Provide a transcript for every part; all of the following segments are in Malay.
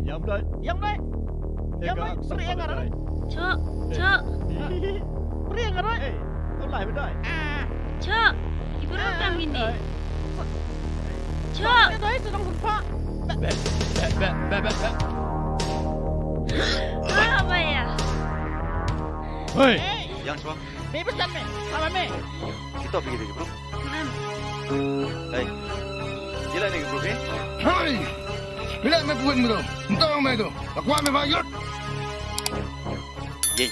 nhầm đây. Yang đây, beri yang ada. Cok. Beri yang ada. Kau lain benda. Cok, ibu rekam ini. Cok. Đây sedang sempat. Apa ya? Hei, Yang coba. me pesan me. Apa me? Kita pergi dulu, bro. Mam. Hei. Jalan lagi, bro. Hai! Bila me buat mo to? Entah ang may to. Nakuha me bayot. Ye.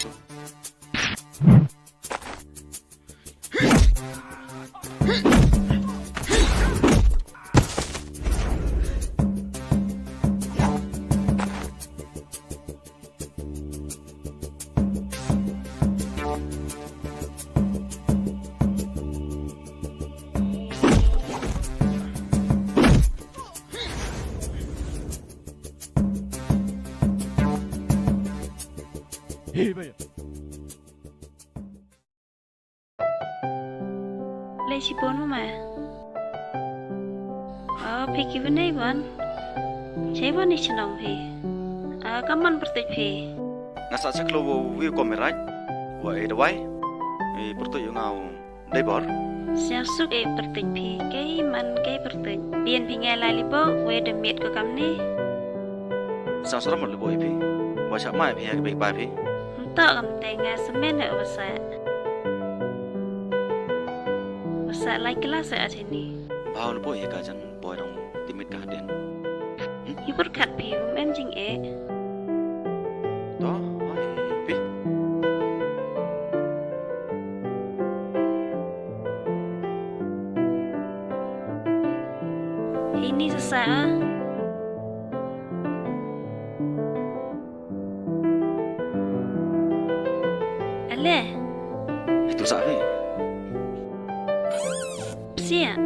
Hei, bayar. Leci pun mama. Pergi mana iban? Siapa ni cenang pergi? Kaman bertek pergi? Nasa caklo view kamera. Wah, ada wai. Pertu yung ngau debor. Siapa suk bertek pergi? Kay man kay bertek. Bian pingai lali bo, we demit ko kam ni. Sang seram lu boy pi. Baca mai pi yang baik baik pi. Tak kam tengah semen nak besar. Besar lagi kelas saya sini. Bau lu boy ya kajan boy dong timit kahden. Ibu berkat pergi, menjing Toh, pi. Ini sesak. Alah, Itu sak pi. siap.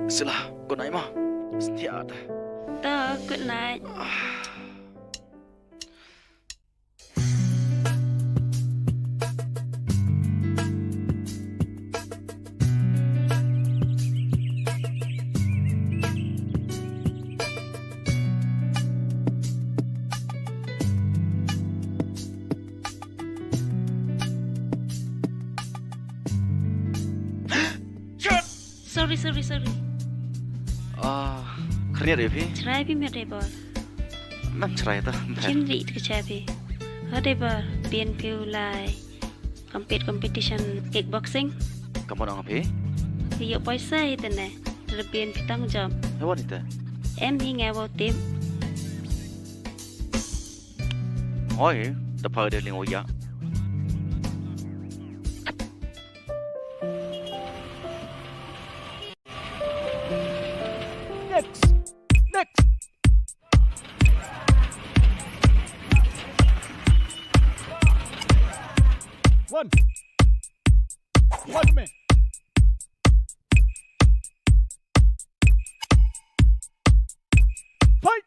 Silah, kau naik mah. Setia dah. Tak, good night. Sorry. Kerja deh pi. Cerai pi mere bol. Mam cerai dah. Cimri ke cerai. Ada bol. Bian piu lai. Competition kickboxing. Kamu nak pi? Yuk paisa itu ne. Terbian pitang jam. Hewan itu. Em hingga bawa tim. Oi, dapat dia ling oya. Next. One man. Fight.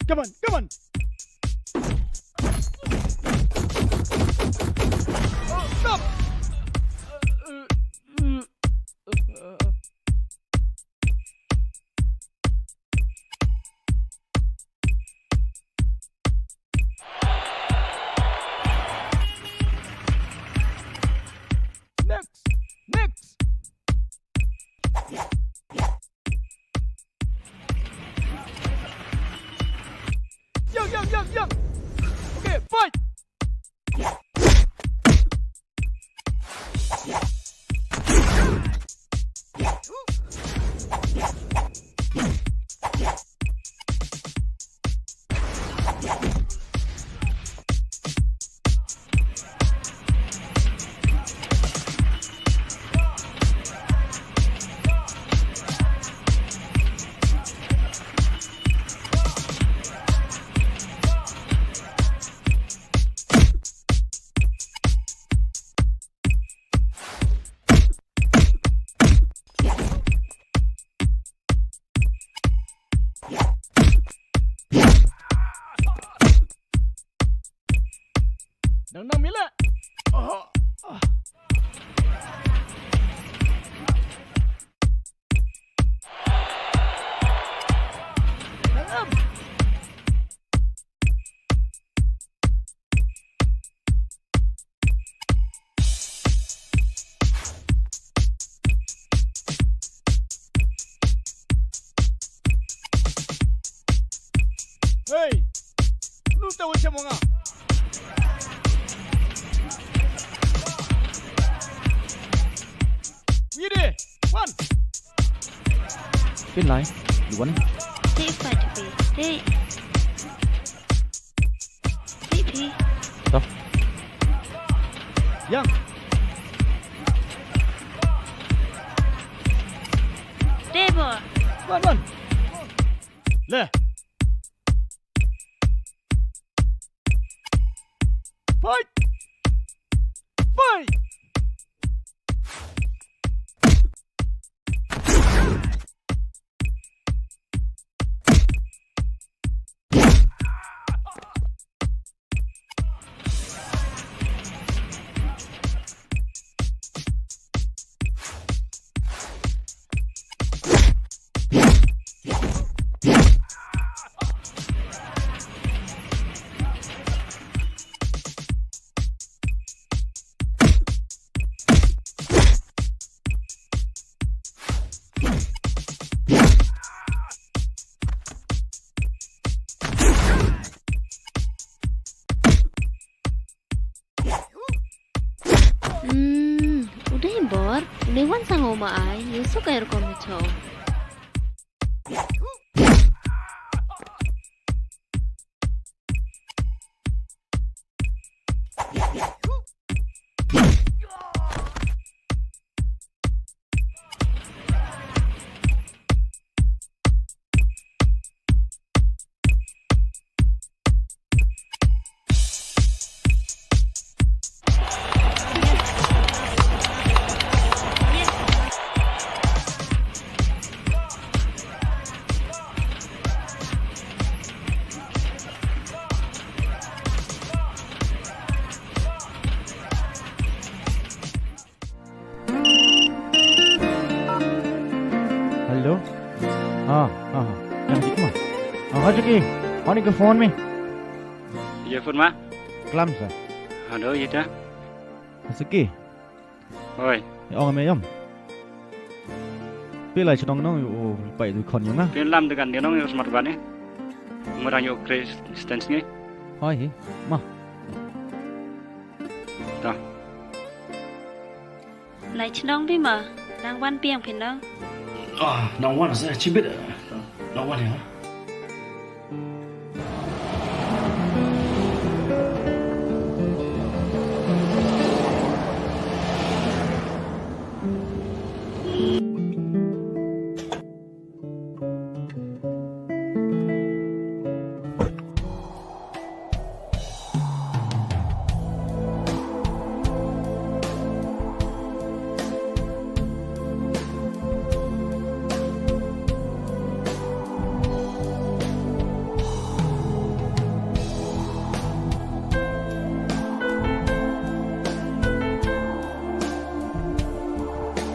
Come on. Stop. Next. Young. Okay, fight. Nang mila. Nang Hey, lu tahu macam mana? Ini, one. เป็นไรหรือวะนี่ Take fight to be. Take. Take P. ต่อ Yang, Table. one. Le. Fight. Fight. Udah ya, Bor. Udah wan sang oma ai. Yusuk air komi chow. Hello हाँ हाँ हाँ yang cik mah हाँ cik ni ke phone mi Iya, Fun, Mak. kelam sah Aduh, iya dah. seki Oi, orang meyam pilai chong nong oh pai tu kon yang ah pin lam dengan dia nong yang smart ban ni. Murah yo Christians ni. hai mah Dah. Lại chnong bi ma. Đang wan piang phin nong. Nang wan saya cibit. Nang wan ya.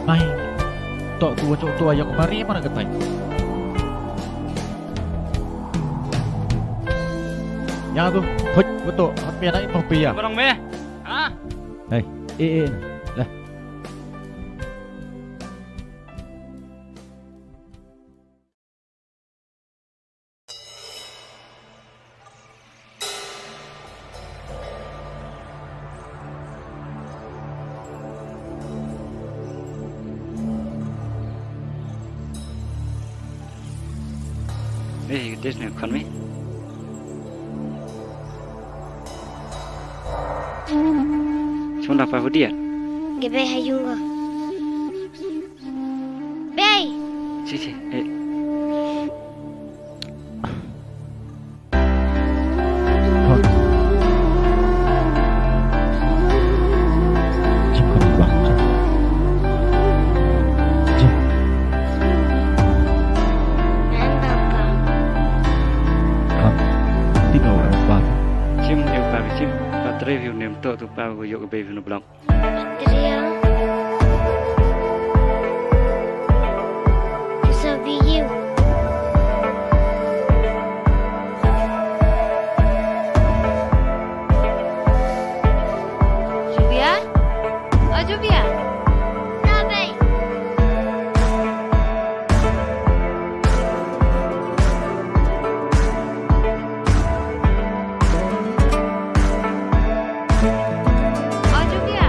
mai tok tua yang kemarin mana ketai yang tu hoi betul hot pia naik mau pia Barang meh. Ah, hey lah this ni kan mi. Cuma apa dia? Gebe hayunga. Bay. Si. Ba. Chim yêu pa chim. Pa tre view nem to tu pa go yo go be no blong. Adriel. This will be you. Juvia? Oh, Juvia. Sabi. Oh, Juvia.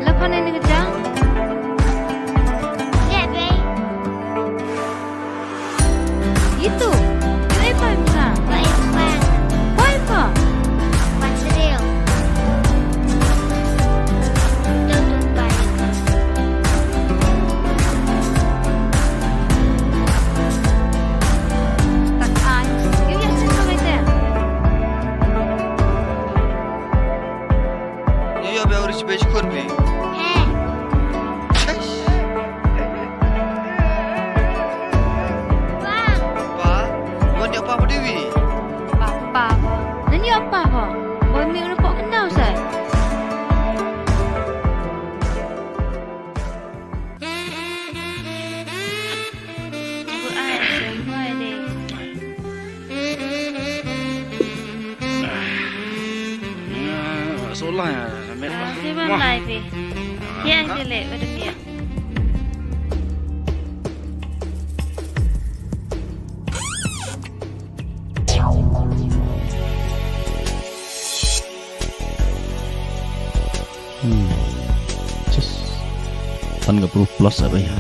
Lepas ni kerja? Yeah, babe. Itu. Kenapa bisa? Baik, baik. Kenapa? Adriel. Tutup baik. Tak ai. Juvia senang aja. Yo be ori space korbi. Hey. Bang. Pa, wani apa dewi? Papa. Nani apa ho? Boy mi nak kenal saya. Ibu ai semua deh. Solah ya, sampai. Siapa live ni? Ya, jelek pada dia. Just 30 plus apa ya?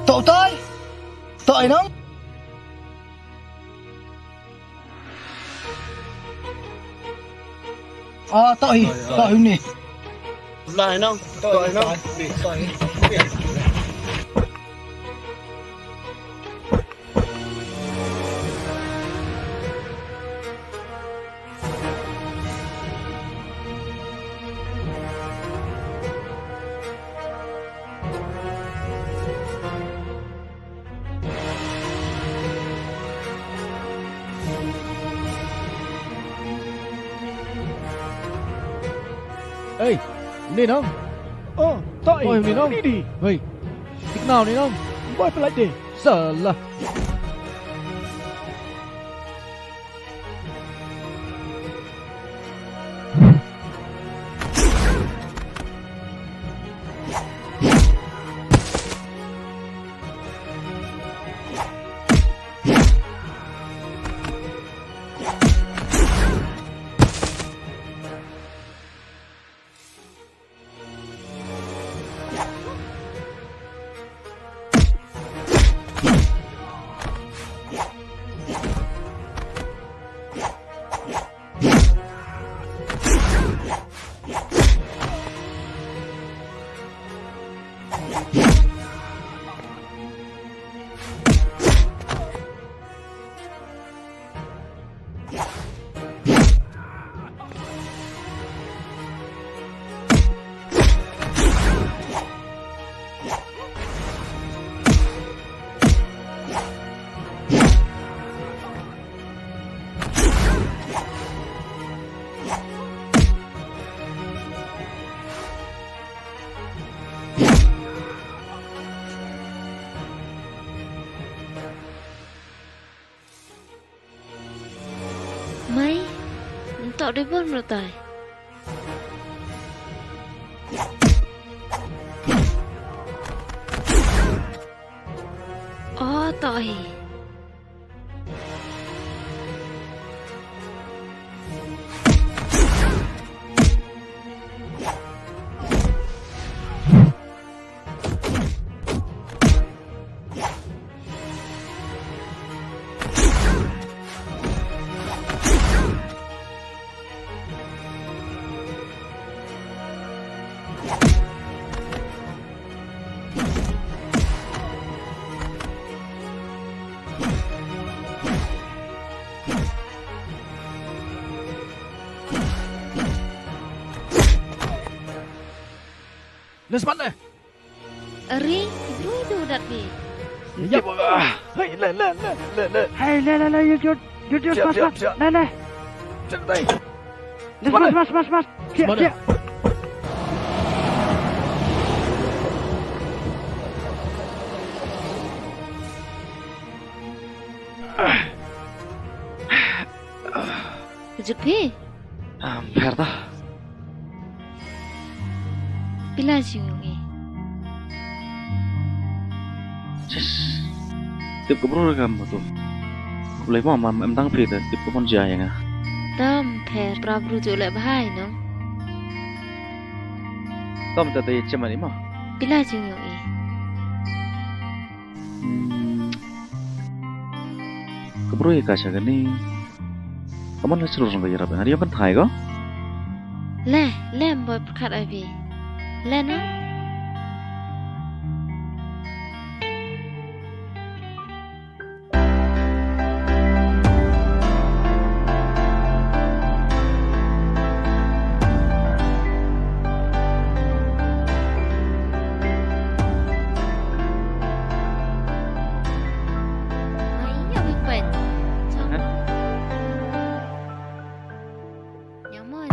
tội tới tội nó tội nè Lại nông. Tội nông. Ê, nên không? Tội nên không? Đi. Vậy, thích nào nên không? Bói phải lại đi. Sợ là. Mấy tạo đi vớt rồi tài. Tội. Lên bắn này. Ari, bro itu udah nih. Dạ. Hey, lên. Hey, lên, yuk, mas. Lên. Chân tay. Mas. Kia. Rezeki. Herta. Pila siyungi. Tiếp cái bro kamu tuh. Lấy mà em tăng free tiếp cái con dài nga. Tam pher prabru tu le bahai no. Tom tadi cuman ini mah. Pila siyungi. Cái bro ya kasih gini. Kamu lah seluruh orang bayar apa? Hari apa thai kok? Le boy perkat abi. Le no. Ayo bipen. Sama. Nyaman.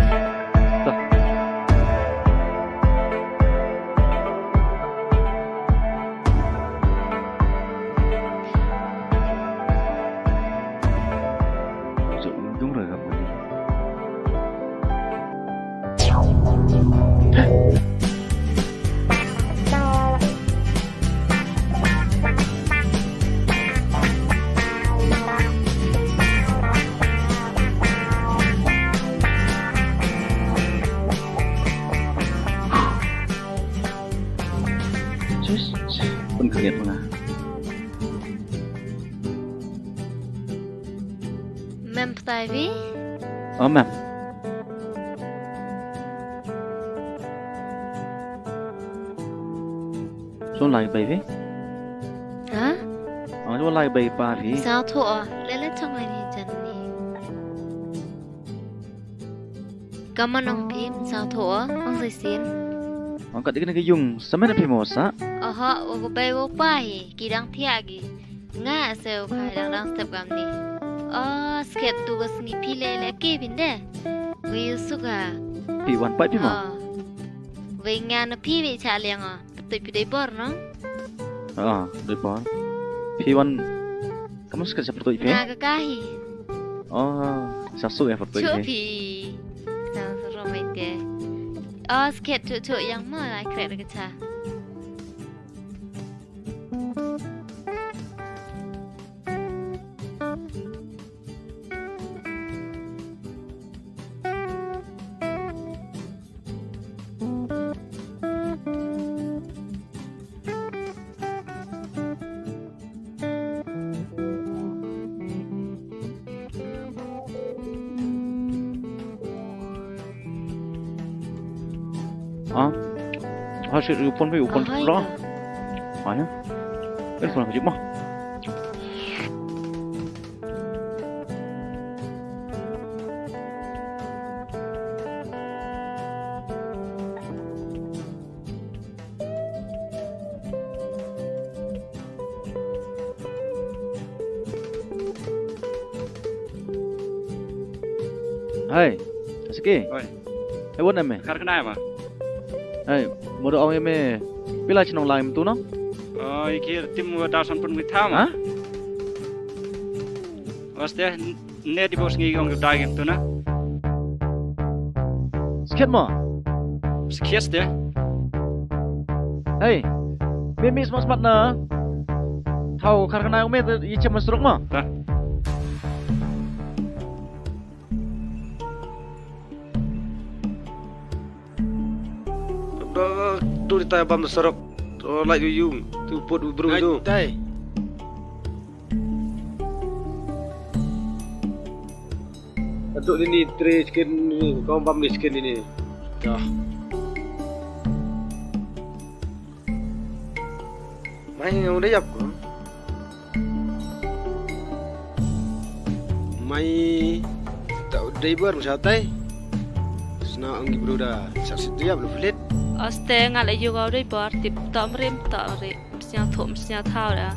Đúng rồi kamu. Pun kalian mana? style vi? Ma'am. Số lại bảy với. Hả? Số lại bảy ba vì. Sao thua? Lele trong ngày đi chân đi. Cảm ơn ông phim sao thua? Ông dây xin. Kat cái dùng sama na famous á. Aha, aku bay aku pai, kidang tiagi. Nga seo khai dang step gam ni. Sket tu gas ni pile le ke binde. We suka. Pi wan pai pi ma. We nga na pi we cha liang a. Tu pi dei bor no. Dei bor. Pi wan kamu sket seperti itu. Nga ka kahi. Sasu ya seperti itu. Pi. Sao romai te. Sket tu yang ma lai krek ke cha. Sự phun với phun đó, phải nhá, cái phun là gì mà? Hey, Khasi. Hey, buat apa? Kar kenapa? Hey, mau doang eme, bila cenong lain tu no? Iki tim dasan pun mitham. Hah? Waste ne di bos ngi ong daging tu na. Sket mo? Skies de. Hey, mimi smart smart na. Tahu karena ome tu ice masuk mo? Tu di tay bam serok. Tu like you tu put bro tu. Tay. Atuk ini tray skin ni, kau bam ni skin ini. Dah. Mai yang udah jap. Mai tak driver macam tay. Senang anggi bro dah. Saksi tu ya belum flit. Oste ngal ayu gau dei bor tip tom rim to ri sia thum sia thau da.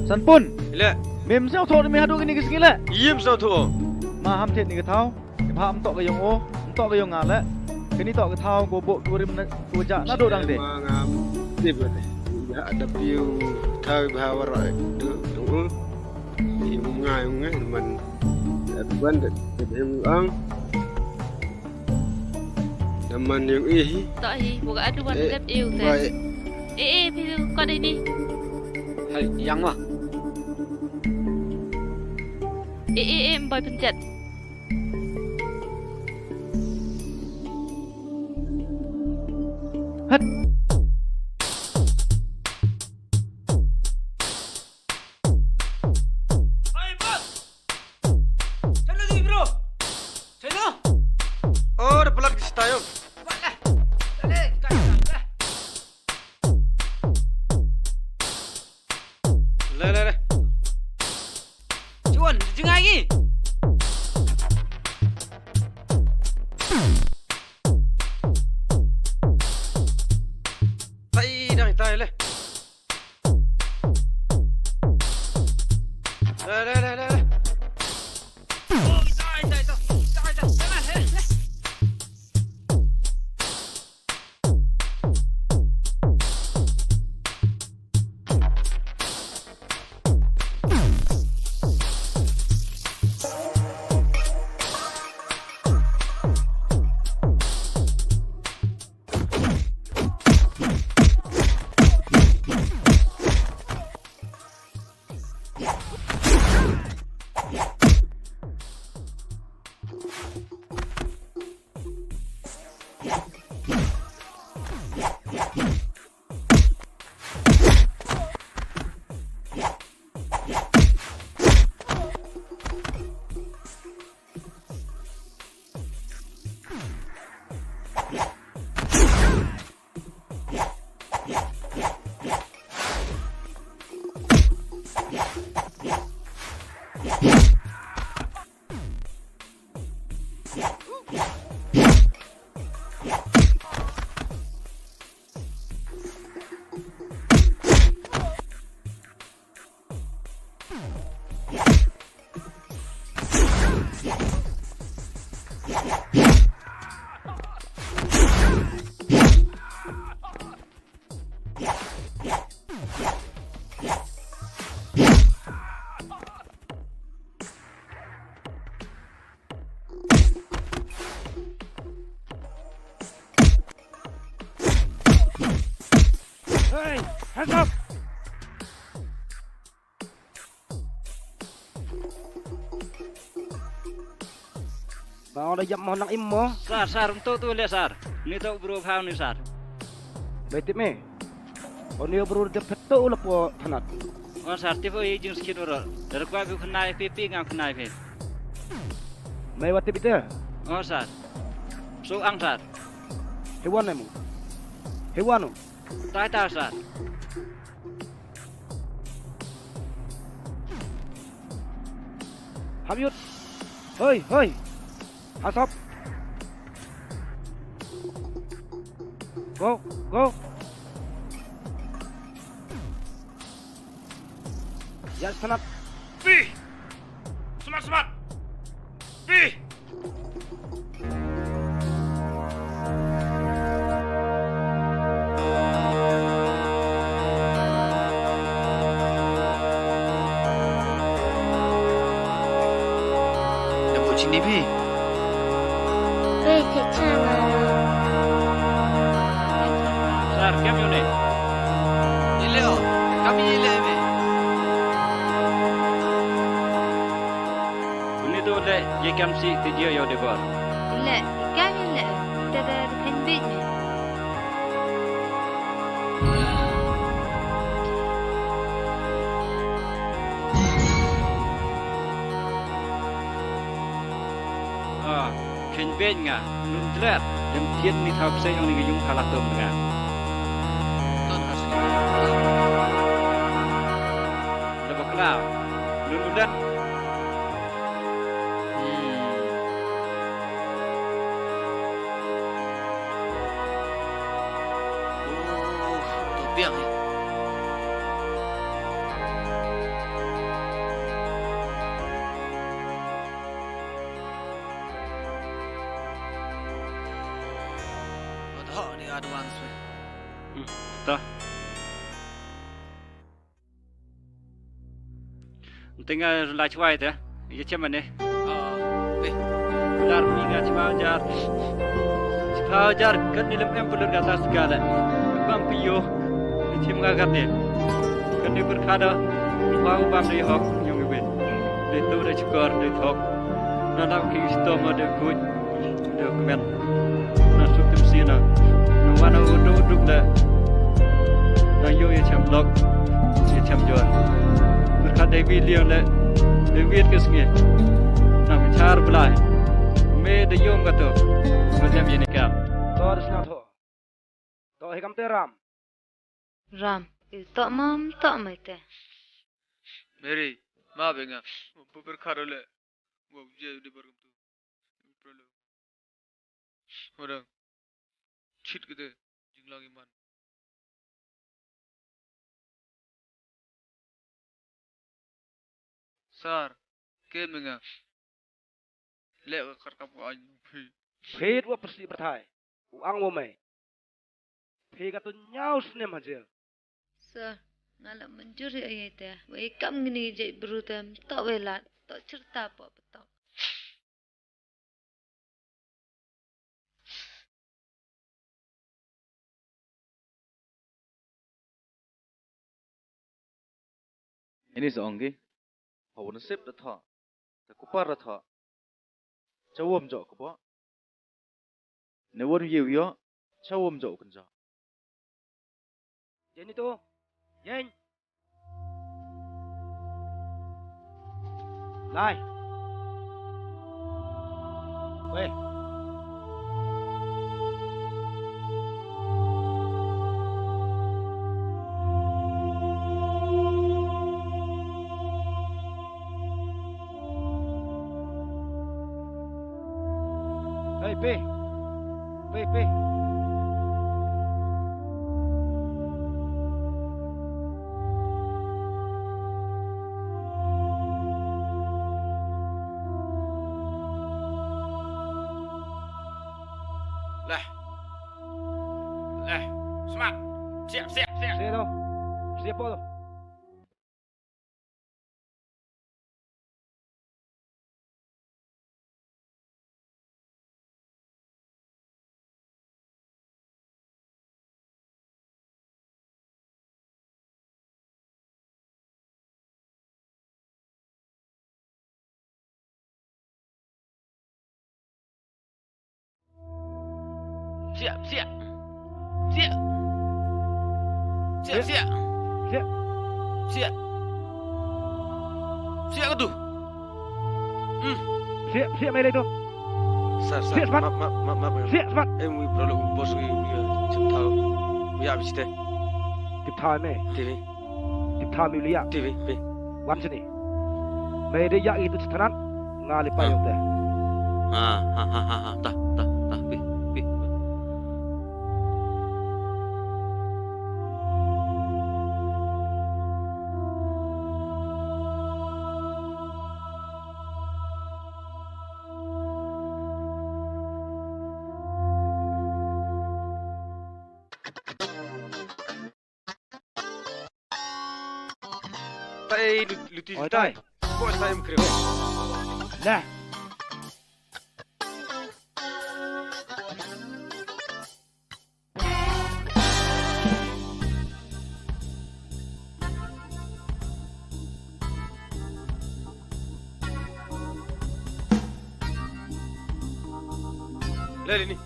San pun. Ile. Mem sao thọ me hadu ni kising le. Yim sao tu? Ma ham thet ni ke thau. Ke ham tok ke yong o, tok ke yong ngal le. Ke ni tok ke thau go bo rim go ja na do dang de. Mangam. Tip ni. Ya ada view thau bahawa rai. Tu. Ni ngai man. Tuan kat yang ang teman yang To hi, buka adu wan lep yêu te. baik Piu ko dei ni. hai yang mah Boy pencet. Hat. Oh, ada pelat di situ yuk. Le. Cuan, jengai lagi. Tai le. Le. Hey, hands up. Mau dah jam mau nak immo. Sar, untuk tu lihat sar. Ni tu bro phao ni sar. Betul me. Oni bro de petu la po thanat. Oh sar, tipu ye jeng sikit bro. Dari kuat aku kenai pipi ngam kenai pe. Mai wati bita. Oh sar. So ang sar. Hewan nemu. Hewan. Tai sar. Hamyut. Hoi. Hasop. Go. Ya sanat. Pi! Semat! Pi! Dapat sini, Pi. Wei, cek cara. Sar, kem yo ni. Ile kami ile, Pi. Ni tu le ye kem si ti dia yo de bor. Le, kami le. Kita dah kan bed ni. Ah, ken ben nga. Nun tlet. Yang tien ni thau sai yang ni yung halak tu nga. Tuan Khasi. Lepas kelau. Nun udan. Tu biang ni. Ni advance. Tah. Tengah lai cuai tu. Ye cem ni. Pi. Dar minga cuai jar kan ni lem pelur kata segala. Bam piyo. Ni cem ngagat ni. Kan ni berkada. Bau bam ni hok yung ibe. Ni tu dah cukar ni thok. Nanam ki stom ada kuj. Dokumen. Nasuk tim sina. Mana uduk dah. Nayo ye cem lok. Ye cem jual. Berkat David liang le. David ke sengi. Nak bicara belai. Me de yom kata. Macam ini kam. To resna tho. To hekam te ram. Ram, tok mam, tok mai te. Mary, ma benga. Pupur karole. Wo je di bargum tu. Prolo. Orang. Chit gitu. Jinglang iman. Sar, ke benga. Lek kerkap aja. Phet wa persi berthai. Uang wo mai. Phe ka tu nyau snem haje. Sir, ngalah mencuri ayat te. Wei kam ngini je berutam, tok welat, tok cerita apa betok. Ini seorang ke? Hawa nasib dah tha. Tak kupar dah tha. Cawam jauh kupa. Never you ya. Cawam jauh kenja. Jen itu. Jen. Lai. Wei. Hey, P. Semat. Siap. Siap tu. Siap tu. Siap, siap. Siap. Siap, siap. Siap. Siap. Siap ke tu? Siap mai itu. Sar, Siap, Smat. maaf. Siap, Smat. Mui perlu bos wi cintau. Wi habis teh. Tiếp thai mày, TV, tiếp thai mày liya. TV, be. Wan sini. Mày dia yak itu setenan ngali payung teh. Tah, be. Tai luti Oi, tai. tai. Bos tai mkrim. Nah, Lali ni.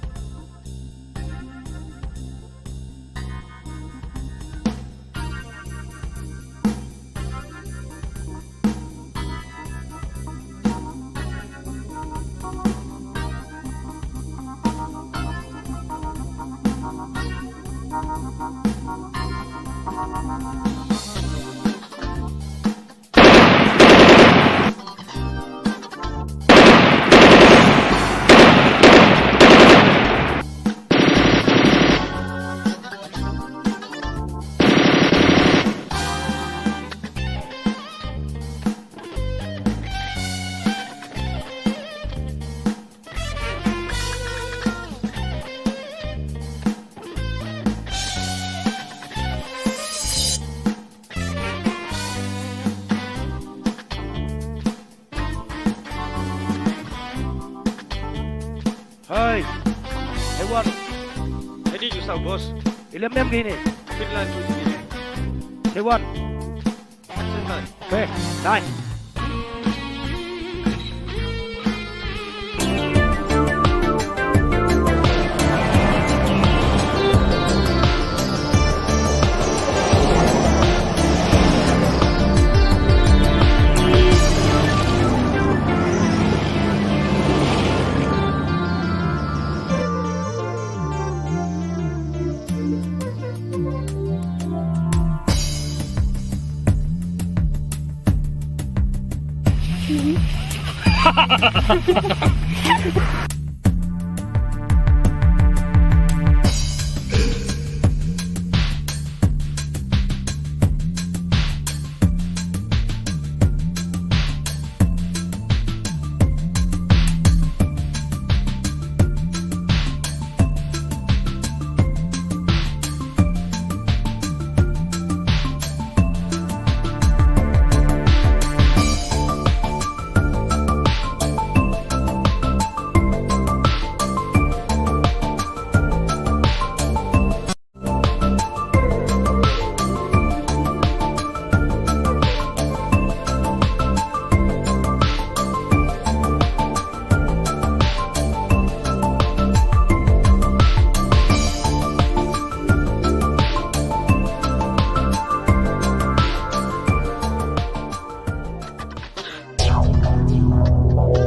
hey, Wan, Ini jusau bos. ilem nem gini. Finland tu ni. Wan, Action tai. be, dai.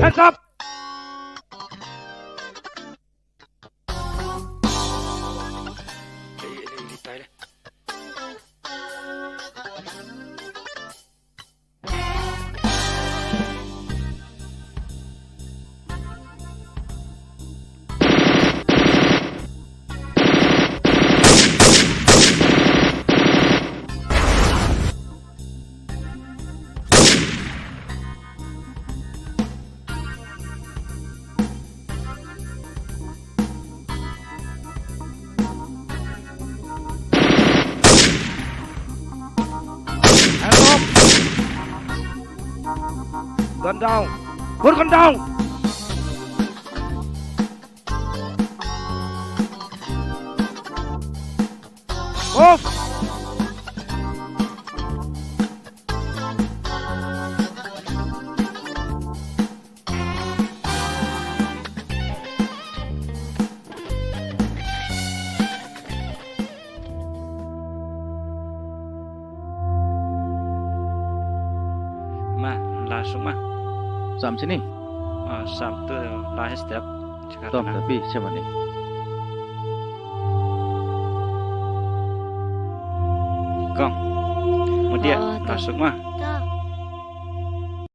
Hands up. Ini tai dah. Hands up. Gun down. Put gun down. Move. Sam sini. Sam tu last step. Tom tapi siapa ni? Kong. Kemudian masuk mah. Ta